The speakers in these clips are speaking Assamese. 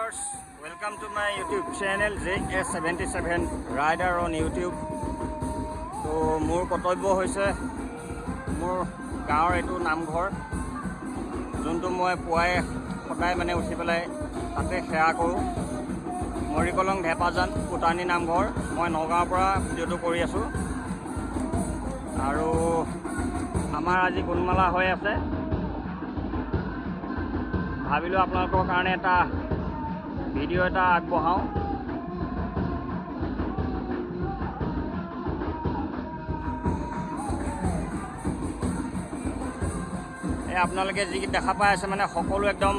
viewers, welcome to my YouTube channel JS77 Rider on YouTube. তো মোৰ কৰ্তব্য হৈছে মোৰ গাঁৱৰ এইটো নামঘৰ যোনটো মই পুৱাই সদায় মানে উঠি পেলাই তাতে সেৱা কৰোঁ। মৰিকলং ঢেপাজান কোটানী নামঘৰ। মই নগাঁৱৰ পৰা ভিডিঅ'টো কৰি আছোঁ আৰু আমাৰ আজি গুণমালা হৈ আছে। ভাবিলোঁ আপোনালোকৰ কাৰণে এটা ভিডিঅ' এটা আগবঢ়াওঁ। আপোনালোকে যি দেখা পাই আছে মানে সকলো একদম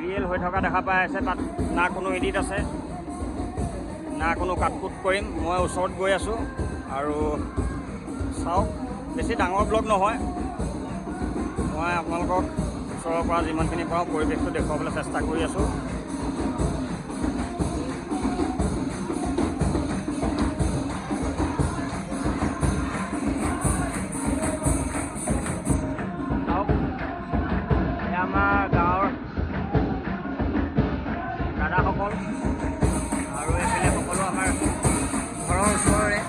ৰিয়েল হৈ থকা দেখা পাই আছে। তাত না কোনো এডিট আছে না কোনো কাটকুট কৰিম। মই ওচৰত গৈ আছোঁ আৰু চাওক, বেছি ডাঙৰ ব্লগ নহয়। মই আপোনালোকক ওচৰৰ পৰা যিমানখিনি পাৰোঁ পৰিৱেশটো দেখুৱাবলৈ চেষ্টা কৰি আছোঁ। আমাৰ গাঁৱৰ দাদাসকল আৰু এইফালে সকলো আমাৰ ঘৰৰ ওচৰৰে,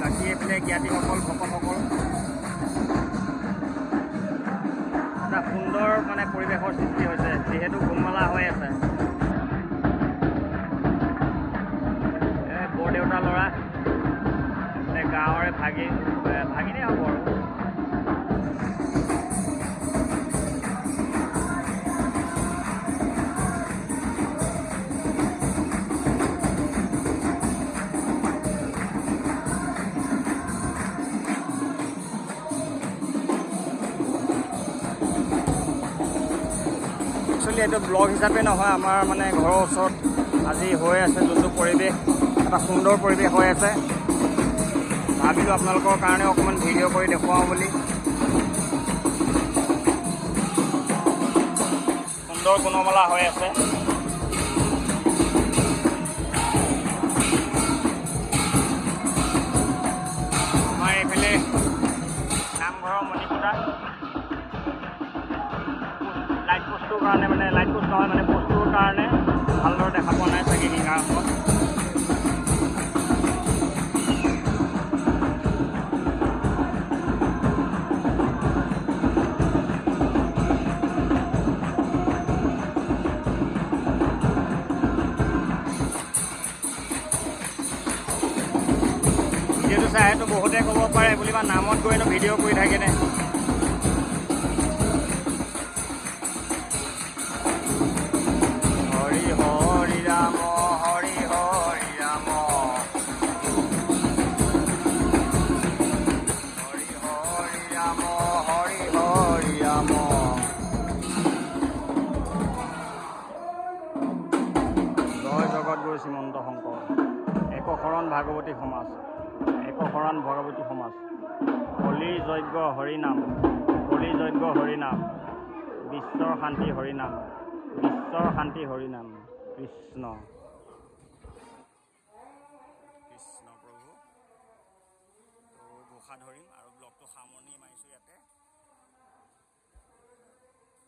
বাকী এইফালে জ্ঞাতিসকল ভকতসকল। এটা সুন্দৰ মানে পৰিৱেশৰ সৃষ্টি হৈছে যিহেতু গুণমালা হৈ আছে। বৰদেউতা ল'ৰা গাঁৱৰে ভাগিনে হ'ব আৰু একচুৱেলি এইটো ব্লগ হিচাপে নহয়, আমাৰ মানে ঘৰৰ ওচৰত আজি হৈ আছে যোনটো পৰিৱেশ, এটা সুন্দৰ পৰিৱেশ হৈ আছে। ভাবিলোঁ আপোনালোকৰ কাৰণে অকণমান ভিডিঅ' কৰি দেখুৱাওঁ বুলি। সুন্দৰ গুণমালা হৈ আছে। আমাৰ এইফালে নামঘৰৰ মণিকোটা লাইট পোষ্টটোৰ কাৰণে মানে লাইট পোষ্ট নহয় মানে পোষ্টটোৰ কাৰণে ভালদৰে দেখা পোৱা নাই চাগে গাঁওখন। ভিডিঅ'টো চাইতো বহুতে ক'ব পাৰে বুলি বা নামত গৈনো ভিডিঅ' কৰি থাকেনে। হৰি হৰি ৰাম হৰি হৰি ৰাম হৰি হৰি ৰাম হৰি হৰি ৰাম। জয় জগতগুৰু শ্ৰীমন্ত শংকৰ। একশৰণ ভাগৱতী সমাজ, একশৰণ ভগৱতী সমাজ। কলি যজ্ঞ হৰিনাম, কলি যজ্ঞ হৰিনাম, বিশ্বৰ শান্তি হৰিনাম, বিশ্বৰ শান্তি হৰিনাম। কৃষ্ণ।